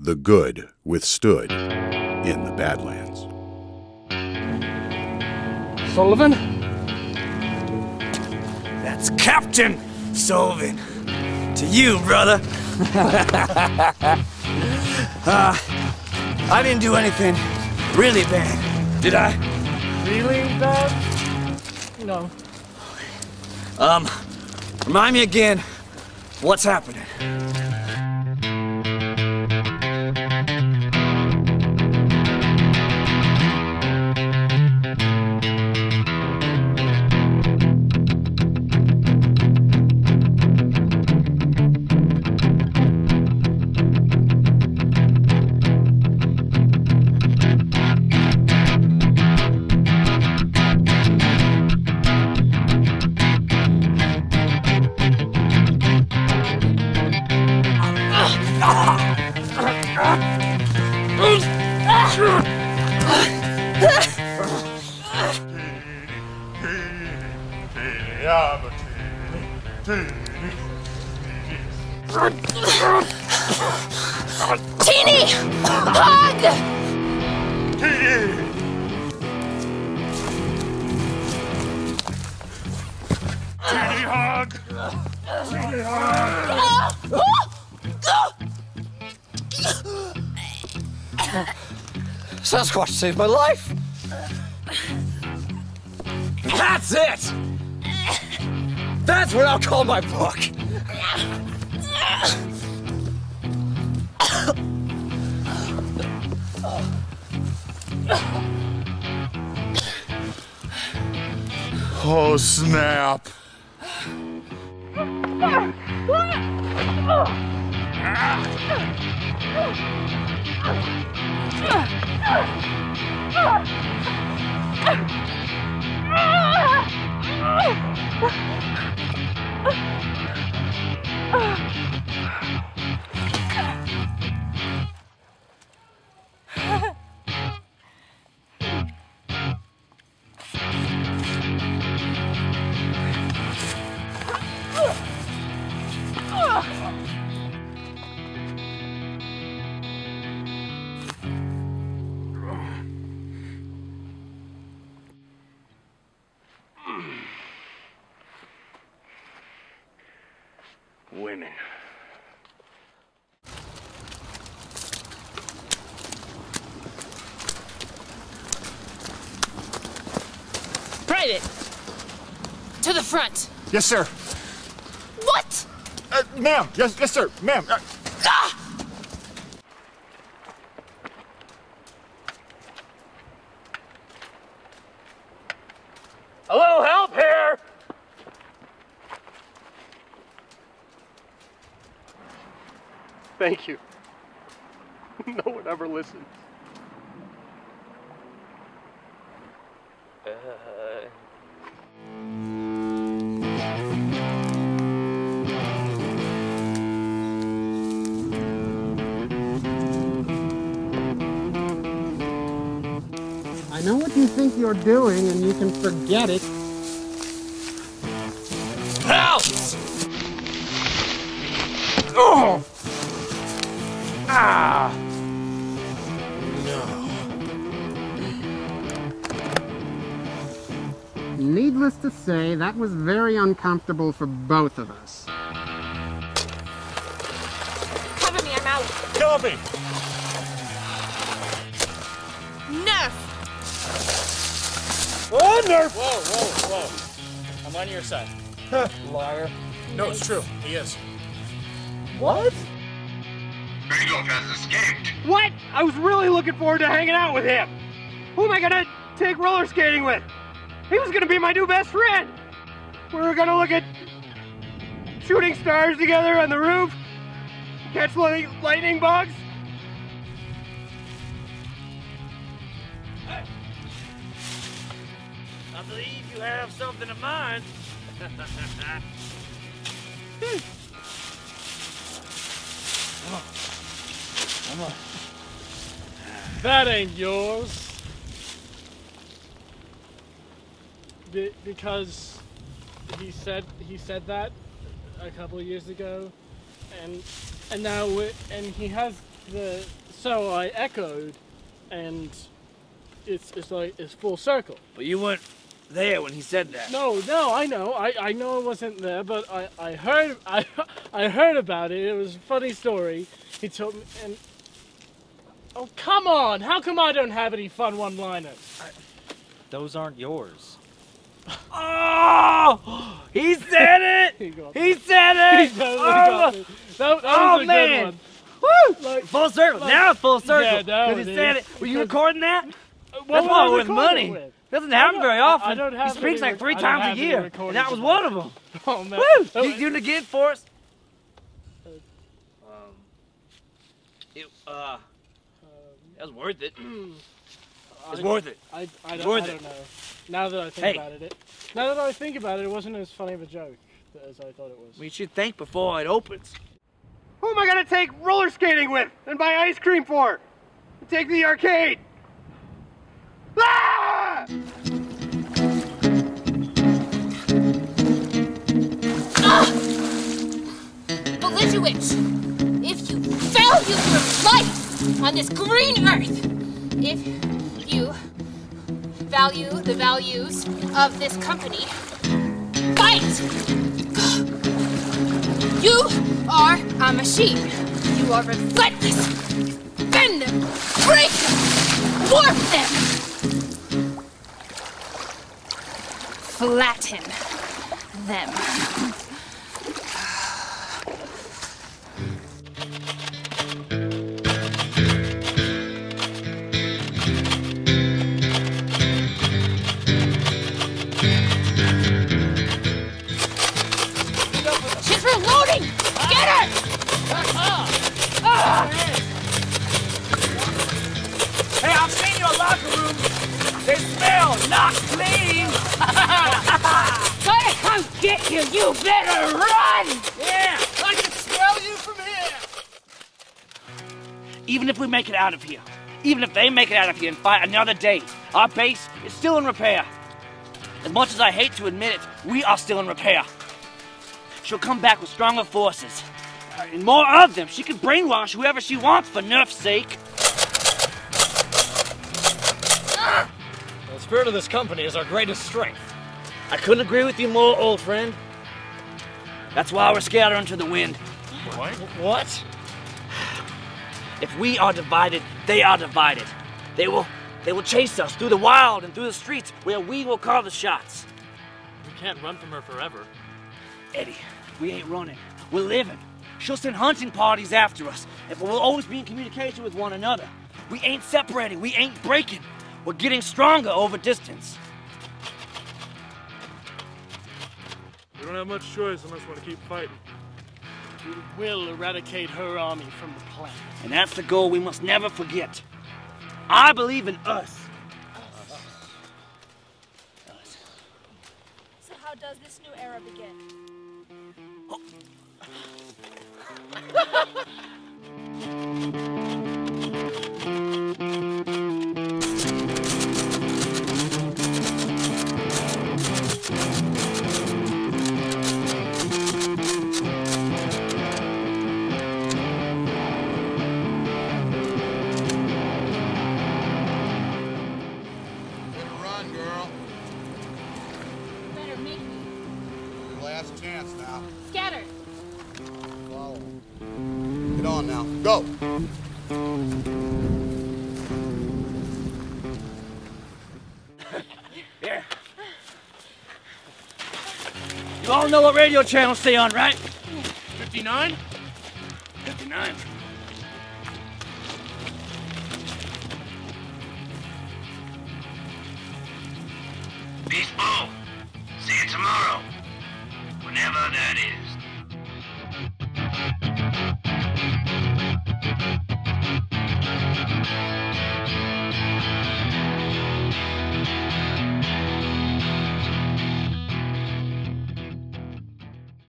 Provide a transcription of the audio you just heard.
The good withstood in the Badlands. Sullivan? That's Captain Sullivan. To you, brother. I didn't do anything really bad, did I? Really bad? No. Remind me again, what's happening? Teeny! Hug! Teeny hug! Teeny hug! Sasquatch saved my life! That's it! That's what I'll call my book! Oh, snap! Women. Private! To the front! Yes, sir. What? Ma'am. Yes, sir. Ma'am. A little help here! Thank you. No one ever listens. I know what you think you're doing, and you can forget it. Help! Oh! Ah! Needless to say, that was very uncomfortable for both of us. Cover me, I'm out. Copy! Nerf! Oh, Nerf! Whoa. I'm on your side. Liar. No, it's true. He is. What? Rudolph has escaped. What? I was really looking forward to hanging out with him. Who am I gonna take roller skating with? He was gonna be my new best friend. We were gonna look at shooting stars together on the roof, catch lightning bugs. I believe you have something in mind. That ain't yours. Because he said that a couple of years ago, and now he has So I echoed, and it's like it's full circle. But you weren't there when he said that. No, I know. I know I wasn't there, but I heard I heard about it. It was a funny story. He told me, and oh come on! How come I don't have any fun one-liners? Those aren't yours. Oh! He said it! He said it! He totally got me. That was a man! good one. Woo! Like, full circle. Now it's full circle. Yeah, now Because he it said is. it. Were you recording that? What That's would why I we're worth record money. it with? Doesn't happen very often. I don't have he speaks any like 3 I don't times have a any year, recordings and that was of one of them. Oh man! Woo! Oh, You doing a gig for us? That was worth it. It's worth it. I It's don't, worth I it. don't know. Now that I think about it, it wasn't as funny of a joke as I thought it was. We should think before it opens. Who am I gonna take roller skating with and buy ice cream for? Take to the arcade. Ah! Belligerwitch, if you value your life on this green earth, if you value the values of this company, fight! You are a machine. You are relentless. Bend them, break them, warp them, flatten them. She's reloading! Get her! Hey, I've seen your locker room. They smell not clean. Gotta come get you! You better run! Yeah. I can smell you from here. Even if we make it out of here, even if they make it out of here and fight another day, our base is still in repair. As much as I hate to admit it, we are still in repair. She'll come back with stronger forces. And more of them. She can brainwash whoever she wants for Nerf's sake. The spirit of this company is our greatest strength. I couldn't agree with you more, old friend. That's why we're scattering to the wind. What? If we are divided, they are divided. They will chase us through the wild and through the streets where we will call the shots. We can't run from her forever. Eddie, we ain't running. We're living. She'll send hunting parties after us, but we'll always be in communication with one another. We ain't separating. We ain't breaking. We're getting stronger over distance. We don't have much choice unless we want to keep fighting. We will eradicate her army from the planet. And that's the goal we must never forget. I believe in us. So how does this new era begin? Run, girl. Better make me. Your last chance now. Scatter! Follow. Get on now. Go. Here. You all know what radio channel stay on, right? 59? 59.